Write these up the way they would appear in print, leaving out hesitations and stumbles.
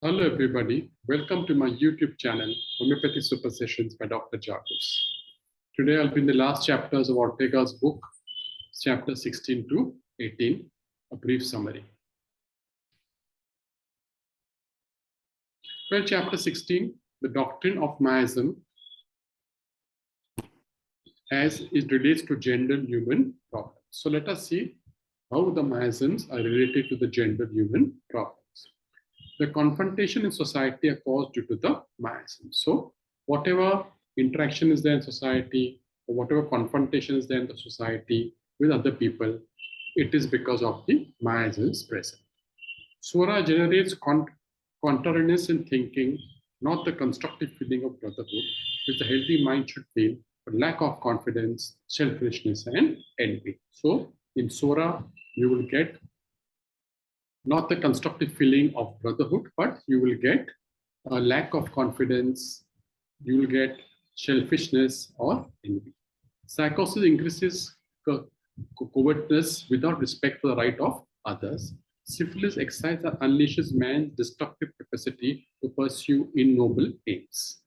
Hello everybody, welcome to my YouTube channel, Homoeopathy Super Sessions by Dr. Jarvis. Today I'll be in the last chapters of Ortega's book, chapter 16 to 18, a brief summary. Well, chapter 16, the doctrine of miasm as it relates to gender human problems. So let us see how the miasms are related to the gender human problems. The confrontation in society are caused due to the miasms. So whatever interaction is there in society, or whatever confrontation is there in the society with other people, it is because of the miasms present. Sura generates contrariness in thinking, not the constructive feeling of brotherhood, which a healthy mind should feel, but lack of confidence, selfishness, and envy. So in Sura, you will get not the constructive feeling of brotherhood, but you will get a lack of confidence, you will get selfishness or envy. Psychosis increases covetousness without respect for the right of others. Syphilis excites and unleashes man's destructive capacity to pursue ignoble aims.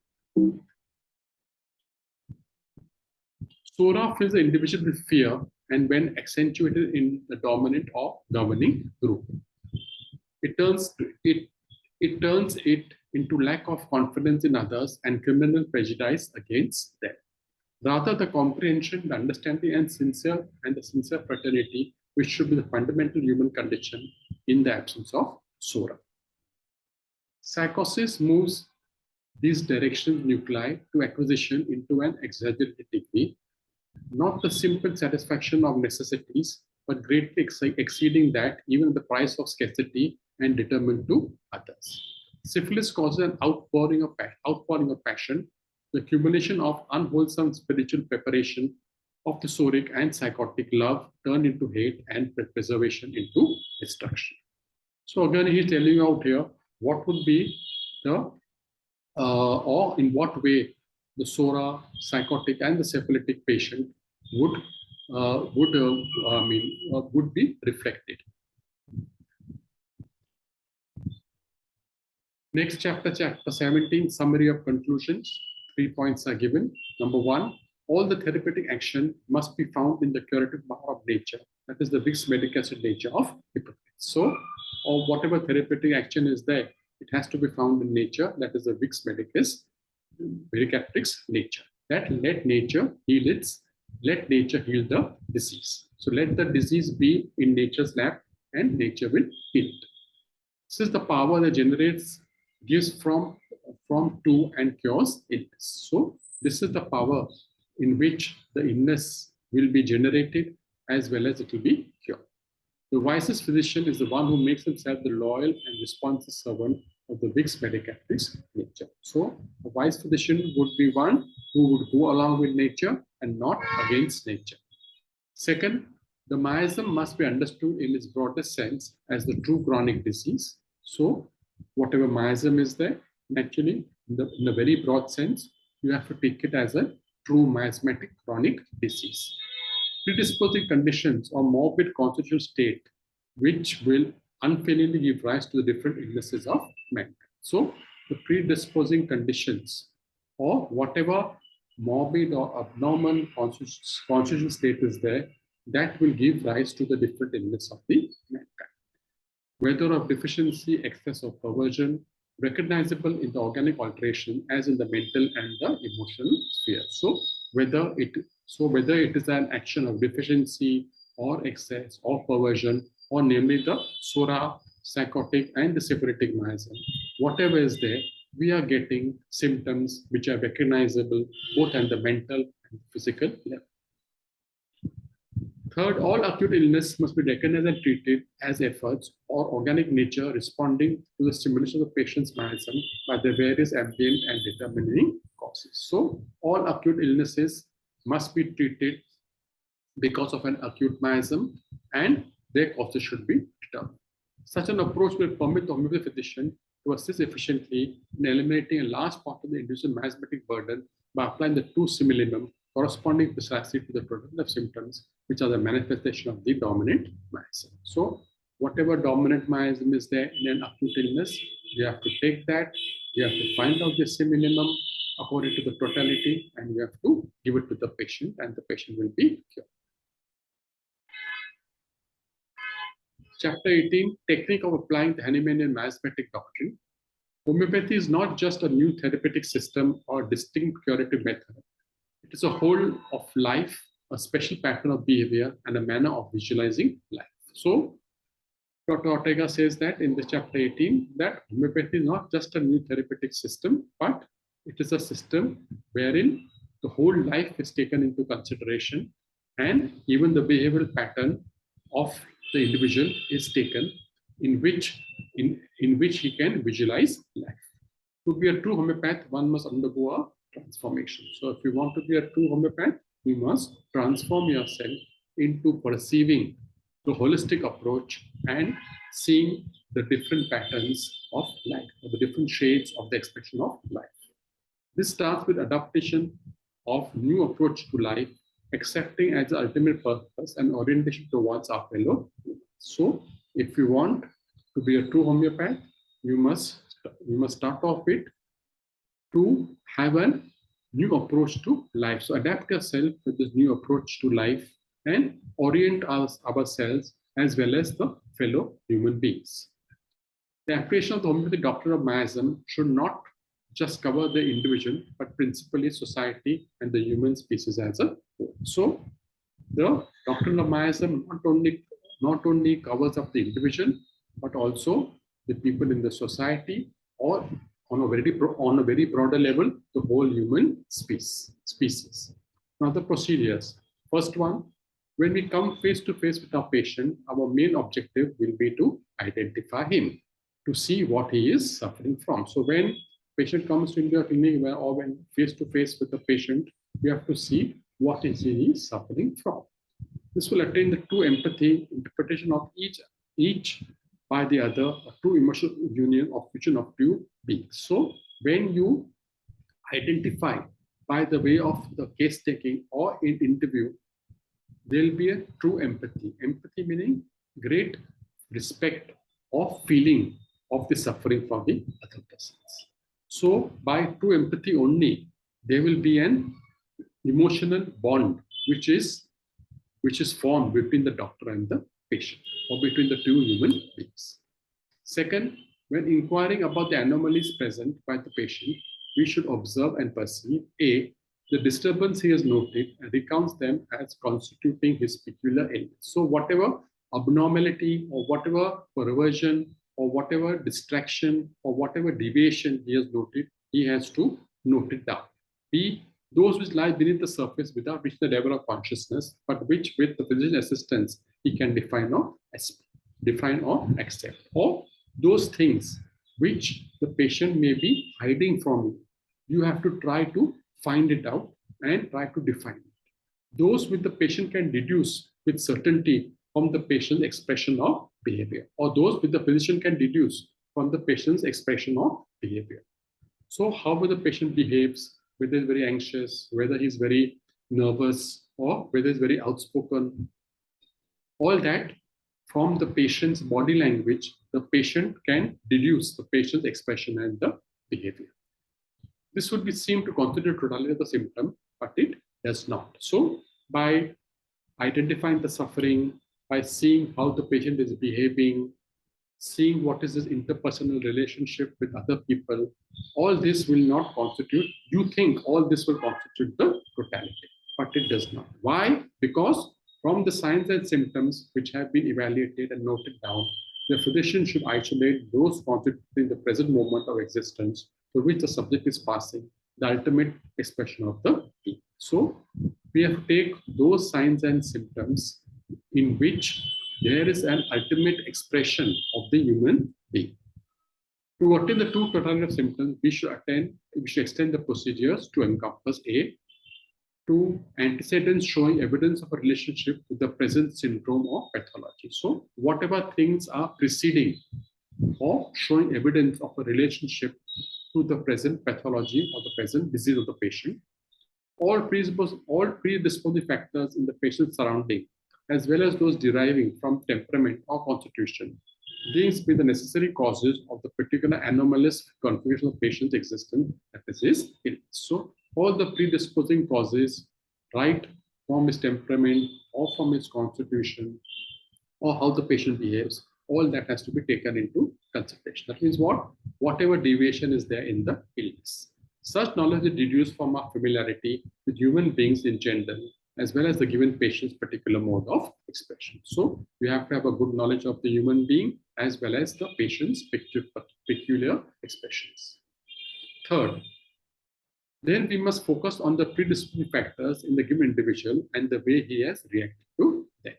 Sura fills the individual with fear and when accentuated in the dominant or governing group. It turns it into lack of confidence in others and criminal prejudice against them. Rather, the comprehension, the understanding, and the sincere fraternity, which should be the fundamental human condition in the absence of Sura. Psychosis moves these directions nuclei to acquisition into an exaggerated degree, not the simple satisfaction of necessities, but greatly exceeding that, even the price of scarcity and determined to others. Syphilis causes an outpouring of passion, the accumulation of unwholesome spiritual preparation of the soric and psychotic love turned into hate and preservation into destruction. So again, he's telling you out here what would be the or in what way the Sora, psychotic, and the syphilitic patient would be reflected. Next chapter, chapter 17, summary of conclusions. 3 points are given. Number 1, all the therapeutic action must be found in the curative power of nature. That is the vis medicated nature of Hippocrates. So, or whatever therapeutic action is there, it has to be found in nature. That is the vis medicatrix nature. That let nature heal the disease. So let the disease be in nature's lab and nature will heal it. This is the power that gives from to and cures illness. So this is the power in which the illness will be generated as well as it will be cured. The wisest physician is the one who makes himself the loyal and responsive servant of the vis medicatrix nature. So a wise physician would be one who would go along with nature and not against nature. Second, the miasm must be understood in its broadest sense as the true chronic disease. So whatever miasm is there, naturally, in a very broad sense, you have to take it as a true miasmatic chronic disease. Predisposing conditions or morbid constitutional state, which will unfailingly give rise to the different illnesses of mankind. So the predisposing conditions or whatever morbid or abnormal constitutional state is there, that will give rise to the different illness of the mankind. Whether of deficiency, excess, or perversion, recognizable in the organic alteration as in the mental and the emotional sphere. So whether it is an action of deficiency or excess or perversion, or namely the Sura, psychotic, and the syphilitic miasm, whatever is there, we are getting symptoms which are recognizable both at the mental and physical level. Third, all acute illness must be recognized and treated as efforts or organic nature responding to the stimulation of the patient's miasm by the various ambient and determining causes. So all acute illnesses must be treated because of an acute miasm and their causes should be determined. Such an approach will permit the homeopathic physician to assist efficiently in eliminating a large part of the induced miasmatic burden by applying the true similinum corresponding precisely to the production of symptoms which are the manifestation of the dominant miasm. So whatever dominant miasm is there in an acute illness, You have to take that, you have to find out the C minimum according to the totality, and you have to give it to the patient, and the patient will be cured. Chapter 18, Technique of Applying the Hahnemannian Miasmatic Doctrine. Homeopathy is not just a new therapeutic system or distinct curative method. It is a whole of life, a special pattern of behavior, and a manner of visualizing life. So, Dr. Ortega says that in the chapter 18, that homeopathy is not just a new therapeutic system, but it is a system wherein the whole life is taken into consideration, and even the behavioral pattern of the individual is taken, in which he can visualize life. To be a true homeopath, one must undergo a transformation. So if you want to be a true homeopath, you must transform yourself into perceiving the holistic approach and seeing the different patterns of life, or the different shades of the expression of life. This starts with adaptation of new approach to life, accepting as the ultimate purpose and orientation towards our fellow humans. So if you want to be a true homeopath, you must start off with to have a new approach to life. So adapt yourself with this new approach to life and orient ourselves as well as the fellow human beings. The application of the homeopathic doctrine of miasm should not just cover the individual, but principally society and the human species as a whole. So the doctrine of miasm not only covers up the individual, but also the people in the society, or on a very broader level, the whole human species. Now the procedures. First one, when we come face to face with our patient, our main objective will be to identify him, to see what he is suffering from. So when patient comes into your clinic, or when face to face with the patient, we have to see what is he suffering from. This will attain the true empathy, interpretation of each by the other, a true emotional union of vision of two beings. So when you identify by the way of the case taking or in interview, there will be a true empathy. Empathy meaning great respect or feeling of the suffering from the other persons. So by true empathy only, there will be an emotional bond which is formed between the doctor and the patient, or between the two human beings. Second, when inquiring about the anomalies present by the patient, we should observe and perceive A, the disturbance he has noted, and recounts them as constituting his peculiar illness. So whatever abnormality or whatever perversion or whatever distraction or whatever deviation he has noted, he has to note it down. B, those which lie beneath the surface without reaching the level of consciousness, but which with the physician assistance he can define or accept, or those things which the patient may be hiding from you. You have to try to find it out and try to define it. Those which the patient can deduce with certainty from the patient's expression of behavior, or those which the physician can deduce from the patient's expression of behavior. So how the patient behaves, whether he's very anxious, whether he's very nervous, or whether he's very outspoken, all that from the patient's body language, the patient can deduce the patient's expression and the behavior. This would be seen to constitute totality of the symptom, but it does not. So by identifying the suffering, by seeing how the patient is behaving, seeing what is his interpersonal relationship with other people, all this will not constitute, you think all this will constitute the totality, but it does not. Why? Because from the signs and symptoms which have been evaluated and noted down, the physician should isolate those constituting the present moment of existence for which the subject is passing, the ultimate expression of the being. So we have to take those signs and symptoms in which there is an ultimate expression of the human being. To attain the true totality of symptoms, we should extend the procedures to encompass A, to antecedents showing evidence of a relationship with the present syndrome or pathology. So whatever things are preceding or showing evidence of a relationship to the present pathology or the present disease of the patient, all predisposing factors in the patient's surrounding, as well as those deriving from temperament or constitution, These be the necessary causes of the particular anomalous configuration of patient's existence, that is his illness. So all the predisposing causes, right from his temperament or from his constitution or how the patient behaves, all that has to be taken into consideration. That means what? Whatever deviation is there in the illness. Such knowledge is deduced from our familiarity with human beings in general, as well as the given patient's particular mode of expression. So you have to have a good knowledge of the human being as well as the patient's peculiar expressions. Third, then we must focus on the predisposing factors in the given individual and the way he has reacted to them.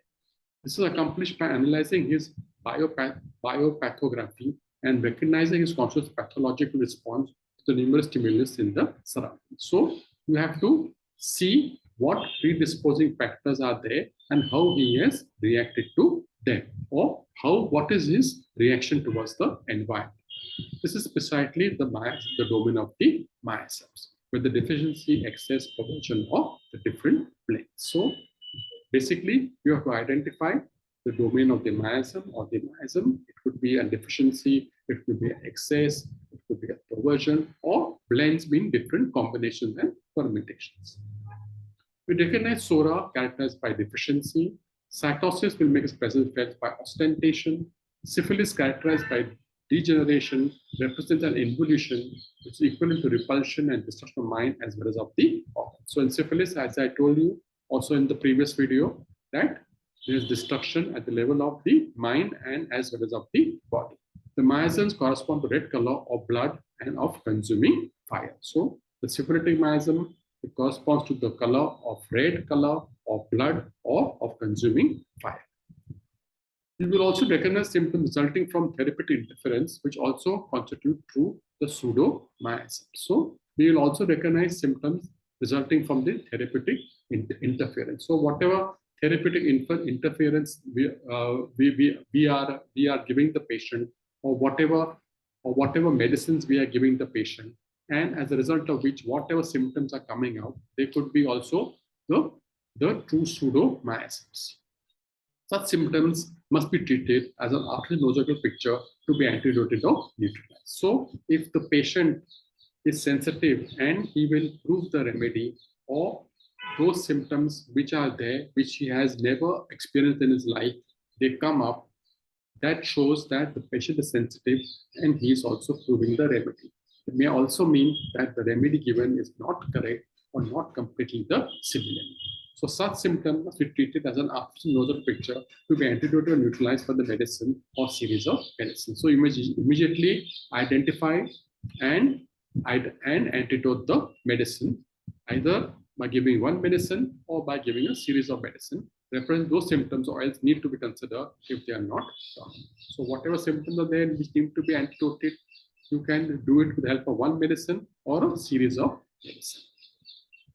This is accomplished by analyzing his biopathography and recognizing his conscious pathological response to the numerous stimulus in the surroundings. So you have to see what predisposing factors are there and how he has reacted to them, or what is his reaction towards the environment. This is precisely the domain of the miasms, with the deficiency, excess, perversion of the different planes. So basically, you have to identify the domain of the miasm or the miasm. It could be a deficiency, it could be an excess, it could be a perversion, or blends being different combinations and permutations. We recognize sora characterized by deficiency. Psychosis will make its presence felt by ostentation. Syphilis characterized by degeneration represents an involution which is equivalent to repulsion and destruction of mind as well as of the organ. So in syphilis, as I told you also in the previous video, that there is destruction at the level of the mind and as well as of the body. The miasms correspond to red color of blood and of consuming fire. So the syphilitic miasm, it corresponds to the color of red color of blood or of consuming fire. You will also recognize symptoms resulting from therapeutic interference, which also constitute through the pseudo-miasm. So we will also recognize symptoms resulting from the therapeutic interference. So whatever therapeutic interference we are giving the patient, or whatever medicines we are giving the patient, and as a result of which whatever symptoms are coming out, they could be also the true pseudo-miasms. Such symptoms must be treated as an artery-nosological picture to be antidoted or neutralized. So if the patient is sensitive and he will prove the remedy, or those symptoms which are there, which he has never experienced in his life, they come up, that shows that the patient is sensitive and he is also proving the remedy. It may also mean that the remedy given is not correct or not completely the similar. So such symptoms must be treated as an artery-nosological picture to be antidoted or neutralized for the medicine or series of medicine. So immediately identify and antidote the medicine, either by giving one medicine or by giving a series of medicine. Represent those symptoms or else need to be considered if they are not done. So whatever symptoms are there which need to be antidoted, you can do it with the help of one medicine or a series of medicine.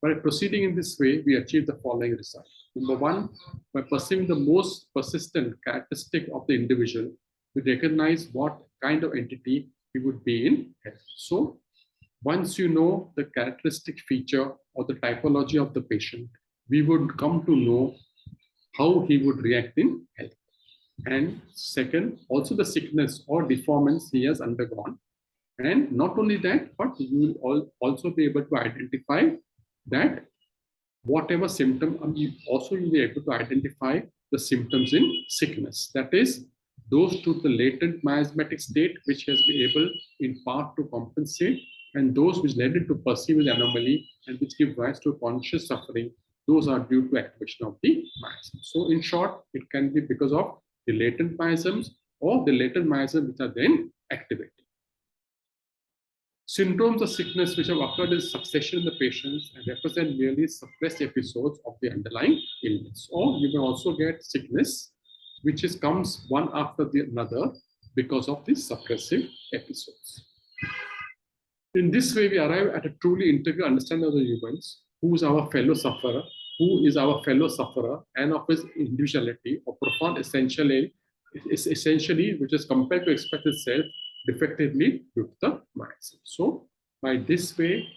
By proceeding in this way, we achieve the following result. Number one, by perceiving the most persistent characteristic of the individual, we recognize what kind of entity he would be in health. So once you know the characteristic feature or the typology of the patient, we would come to know how he would react in health. And second, also the sickness or deformance he has undergone. And not only that, but you will also be able to identify that whatever symptom, also you'll be able to identify the symptoms in sickness. That is, those to the latent miasmatic state, which has been able in part to compensate, and those which led it to perceive the anomaly and which give rise to conscious suffering, those are due to activation of the miasm. So in short, it can be because of the latent miasms or the latent miasms which are then activated. Syndromes of sickness which have occurred in succession in the patients and represent merely suppressed episodes of the underlying illness. Or you may also get sickness which comes one after the another because of these suppressive episodes. In this way, we arrive at a truly integral understanding of the humans, who is our fellow sufferer, and of his individuality or profound essentially, which is compelled to express itself defectively due to the miasm. So by this way,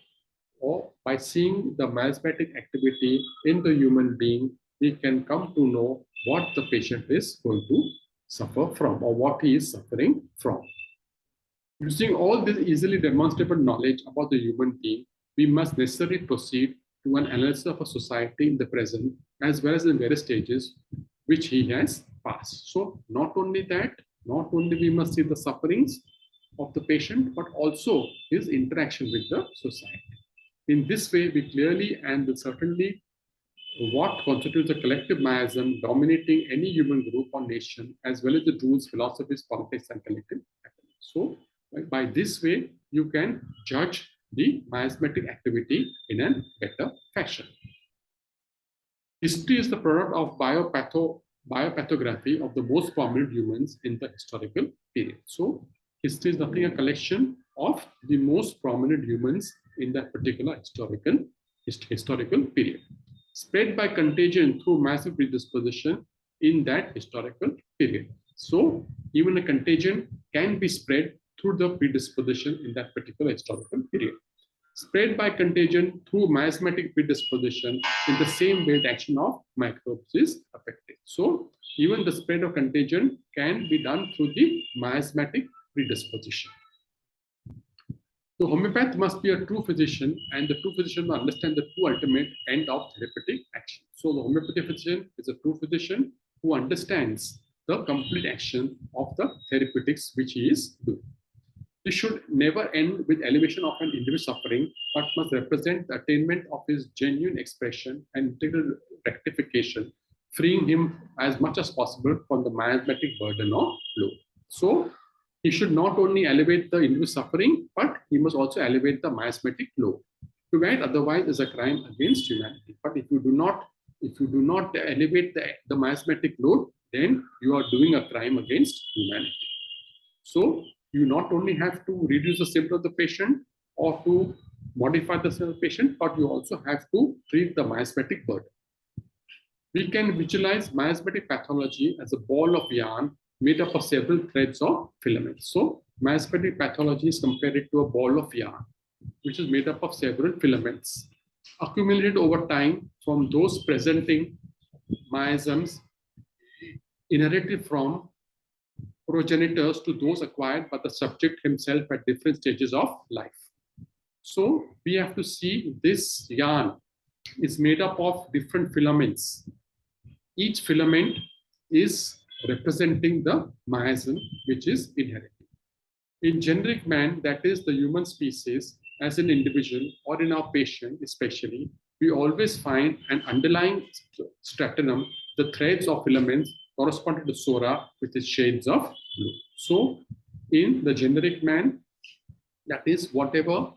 or by seeing the miasmatic activity in the human being, we can come to know what the patient is going to suffer from or what he is suffering from. Using all this easily demonstrable knowledge about the human being, we must necessarily proceed to an analysis of a society in the present as well as in various stages which he has passed. So not only that, not only we must see the sufferings of the patient, but also his interaction with the society. In this way, we clearly and certainly what constitutes a collective miasm dominating any human group or nation, as well as the rules, philosophies, politics, and collective activity. So, by this way, you can judge the miasmatic activity in a better fashion. History is the product of biopathography of the most prominent humans in the historical period. So, history is nothing a collection of the most prominent humans in that particular historical period, spread by contagion through massive predisposition in that historical period. So even a contagion can be spread through the predisposition in that particular historical period. Spread by contagion through miasmatic predisposition in the same way the action of microbes is affected. So even the spread of contagion can be done through the miasmatic predisposition. The homeopath must be a true physician, and the true physician must understand the true ultimate end of therapeutic action. So the homeopathic physician is a true physician who understands the complete action of the therapeutics which he is doing. This should never end with elevation of an individual suffering, but must represent the attainment of his genuine expression and integral rectification, freeing him as much as possible from the miasmatic burden or load. So he should not only elevate the individual suffering, but he must also elevate the miasmatic load. To act otherwise is a crime against humanity. But if you do not elevate the miasmatic load, then you are doing a crime against humanity. So you not only have to reduce the symptoms of the patient or to modify the symptoms of the patient, but you also have to treat the miasmatic burden. We can visualize miasmatic pathology as a ball of yarn made up of several threads or filaments. So miasmatic pathology is compared to a ball of yarn, which is made up of several filaments, accumulated over time from those presenting miasms inherited from progenitors to those acquired by the subject himself at different stages of life. So we have to see this yarn is made up of different filaments. Each filament is representing the miasm which is inherited. In generic man, that is the human species, as an individual or in our patient especially, we always find an underlying stratum, the threads of filaments corresponding to sora with its shades of blue. So in the generic man, that is whatever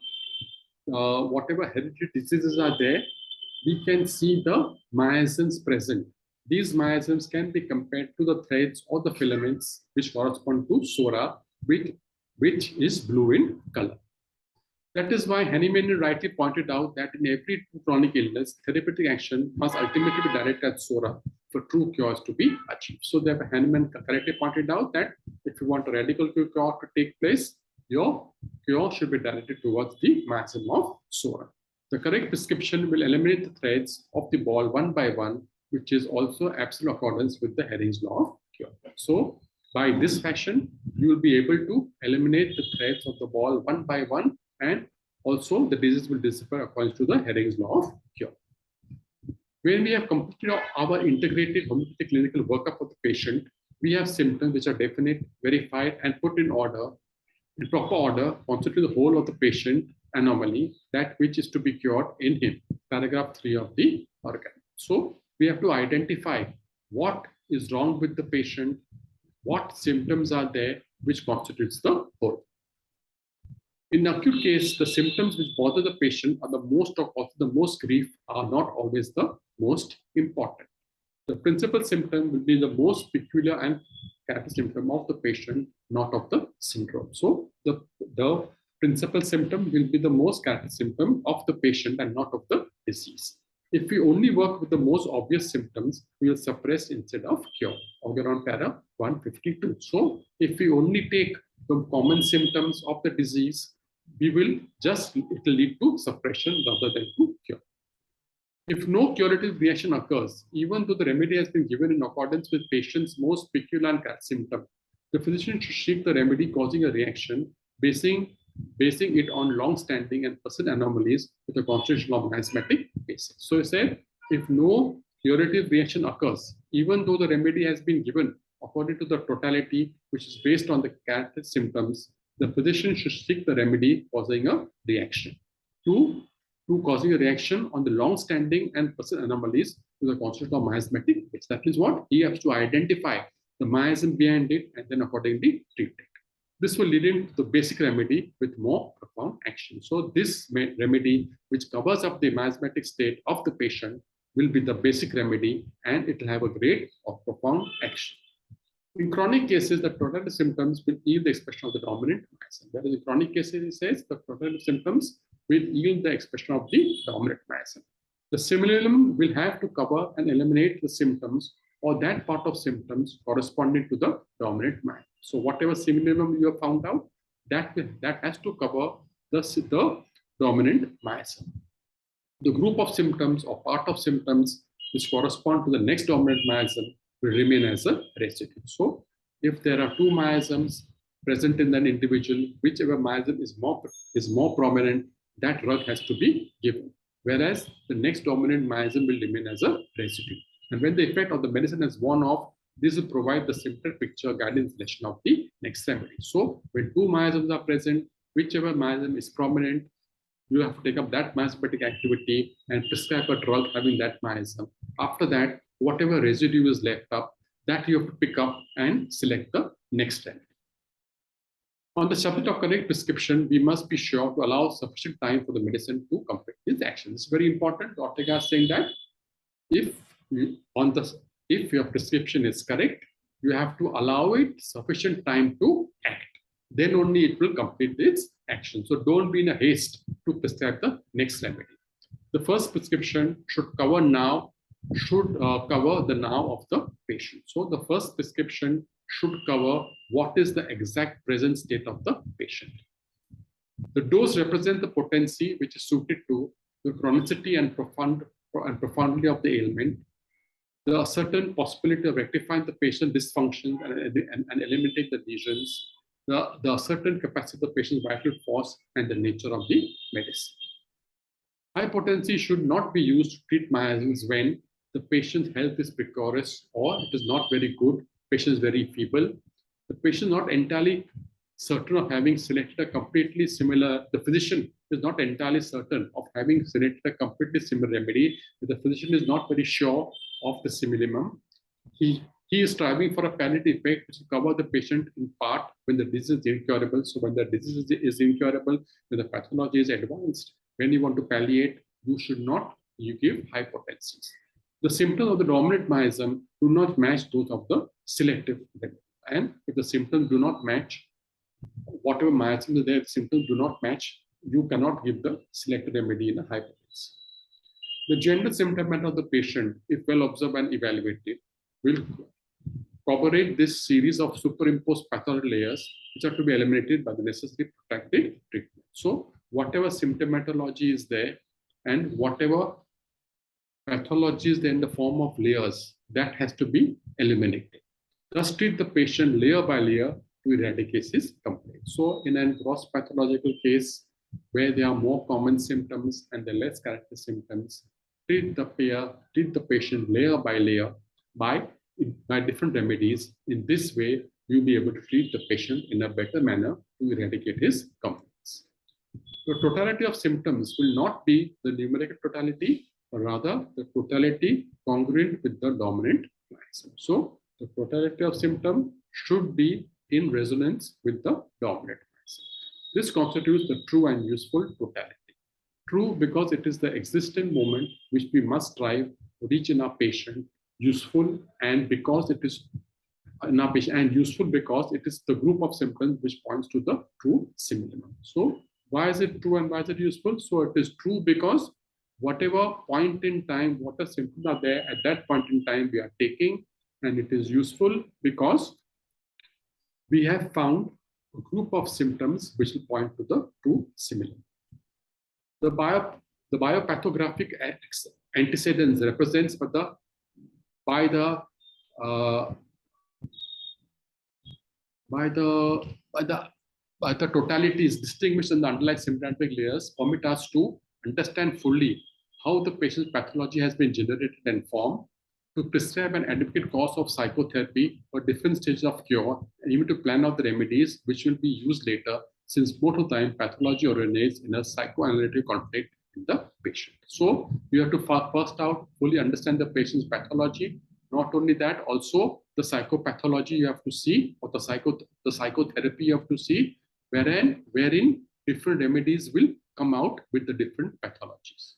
hereditary diseases are there, we can see the miasms present. These miasms can be compared to the threads or the filaments which correspond to sora, which is blue in color. That is why Hahnemann rightly pointed out that in every chronic illness, therapeutic action must ultimately be directed at sora for true cures to be achieved. So therefore, Hahnemann correctly pointed out that if you want a radical cure to take place, your cure should be directed towards the miasm of sora. The correct prescription will eliminate the threads of the ball one by one, which is also absolute accordance with the Hering's law of cure. So by this fashion, you will be able to eliminate the threads of the ball one by one, and also the disease will disappear according to the Hering's law of cure. When we have completed our integrated homeopathic clinical workup of the patient, we have symptoms which are definite, verified, and put in order, in proper order, constitute the whole of the patient anomaly, that which is to be cured in him. Paragraph 3 of the organ. So we have to identify what is wrong with the patient, what symptoms are there which constitutes the whole. In the acute case, the symptoms which bother the patient are the most of the most grief are not always the most important. The principal symptom will be the most peculiar and characteristic symptom of the patient, not of the syndrome. So the principal symptom will be the most characteristic symptom of the patient and not of the disease. If we only work with the most obvious symptoms, we will suppress instead of cure. On para 152. So if we only take the common symptoms of the disease, it will lead to suppression rather than to cure. If no curative reaction occurs, even though the remedy has been given in accordance with patient's most peculiar and symptom, the physician should seek the remedy causing a reaction, basing it on long-standing and persistent anomalies with a constitutional or miasmatic basis. So he said, if no curative reaction occurs, even though the remedy has been given according to the totality, which is based on the characteristic symptoms, the physician should seek the remedy causing a reaction. Two, causing a reaction on the long-standing and persistent anomalies to the constitutional or miasmatic base. That is what he has to identify the miasm behind it and then accordingly treat it. This will lead into the basic remedy with more profound action. So this remedy, which covers up the miasmatic state of the patient, will be the basic remedy, and it will have a great or profound action. In chronic cases, the total symptoms will yield the expression of the dominant miasm. Whereas in chronic cases, it says the total symptoms will yield the expression of the dominant miasm. The simillimum will have to cover and eliminate the symptoms or that part of symptoms corresponding to the dominant miasm. So whatever simillimum you have found out, that has to cover the dominant miasm. The group of symptoms or part of symptoms which correspond to the next dominant miasm will remain as a residue. So if there are two miasms present in an individual, whichever miasm is more prominent, that drug has to be given. Whereas the next dominant miasm will remain as a residue. And when the effect of the medicine has worn off, this will provide the simpler picture guiding selection of the next remedy. So when two miasms are present, whichever miasm is prominent, you have to take up that miasmatic activity and prescribe a drug having that miasm. After that, whatever residue is left up, that you have to pick up and select the next remedy. On the subject of correct prescription, we must be sure to allow sufficient time for the medicine to complete its action. It's very important. Ortega is saying that if your prescription is correct, you have to allow it sufficient time to act. Then only it will complete its action. So don't be in a haste to prescribe the next remedy. The first prescription should cover the now of the patient. So the first prescription should cover what is the exact present state of the patient. The dose represents the potency which is suited to the chronicity and profundity of the ailment, the certain possibility of rectifying the patient dysfunctions and eliminating the lesions, the certain capacity of the patient's vital force, and the nature of the medicine. High potency should not be used to treat miasms when the patient's health is precarious or it is not very good, patient is very feeble. The patient is not entirely certain of having selected a completely similar, the physician is not entirely certain of having selected a completely similar remedy. The physician is not very sure of the simillimum. He is striving for a palliative effect which will cover the patient in part when the disease is incurable. So when the disease is incurable, when the pathology is advanced, when you want to palliate, you should not give high potencies. The symptoms of the dominant miasm do not match those of the selective remedy. And if the symptoms do not match, whatever miasm is there, the symptoms do not match, you cannot give the selected remedy in a high potency. The general symptom of the patient, if well observed and evaluated, will corroborate this series of superimposed pathology layers which are to be eliminated by the necessary protective treatment. So whatever symptomatology is there and whatever pathology is there in the form of layers, that has to be eliminated. Thus treat the patient layer by layer to eradicate his complaint. So in a gross pathological case where there are more common symptoms and the less characteristic symptoms, treat the patient layer by layer by different remedies. In this way, you'll be able to treat the patient in a better manner to eradicate his complaints. The totality of symptoms will not be the numerical totality, but rather the totality congruent with the dominant miasm. So the totality of symptom should be in resonance with the dominant miasm. This constitutes the true and useful totality. True because it is the existing moment which we must strive to reach in our patient, useful and because it is in our patient, and useful because it is the group of symptoms which points to the true simillimum. So why is it true and why is it useful? So it is true because whatever point in time, whatever symptoms are there at that point in time we are taking, and it is useful because we have found a group of symptoms which will point to the true simillimum. The biopathographic antecedents represents by the uh, by the by the by the totalities distinguished in the underlying symptomatic layers permit us to understand fully how the patient's pathology has been generated and formed, to prescribe an adequate course of psychotherapy for different stages of cure, and even to plan out the remedies which will be used later, since most of the time pathology originates in a psychoanalytic conflict in the patient. So you have to first out fully understand the patient's pathology. Not only that, also the psychopathology you have to see, or the psychotherapy you have to see, wherein different remedies will come out with the different pathologies.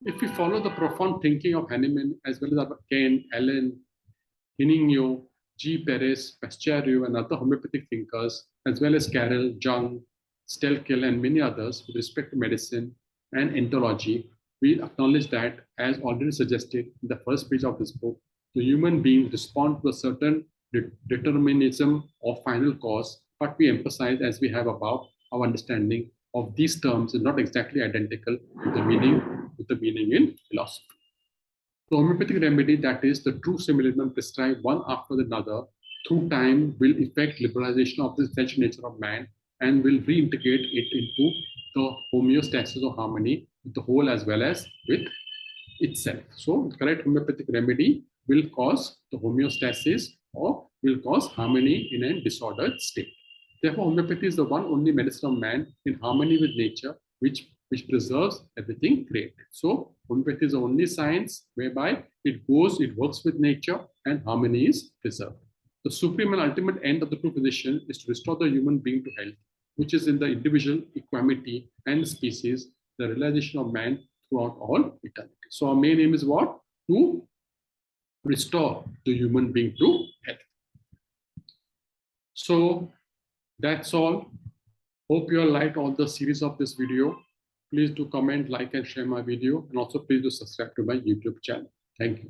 If we follow the profound thinking of Hahnemann as well as Kane, Allen, Hiningyo, G. Perez, Paschario, and other homeopathic thinkers, as well as Carroll, Jung, Stelkel, and many others with respect to medicine and entology, we acknowledge that, as already suggested in the first page of this book, the human being responds to a certain determinism of final cause, but we emphasize, as we have above, our understanding of these terms is not exactly identical with the meaning in philosophy. The homeopathic remedy, that is the true similism prescribed one after another through time, will effect liberalization of the essential nature of man and will reintegrate it into the homeostasis or harmony with the whole as well as with itself. So the correct homeopathic remedy will cause the homeostasis or will cause harmony in a disordered state. Therefore, homeopathy is the one only medicine of man in harmony with nature, which preserves everything created. So homeopathy is the only science whereby it works with nature, and harmony is preserved. The supreme and ultimate end of the true physician is to restore the human being to health, which is in the individual, equanimity, and species, the realization of man throughout all eternity. So our main aim is what? To restore the human being to health. So that's all. Hope you all like all the series of this video. Please do comment, like, and share my video. And also please do subscribe to my YouTube channel. Thank you.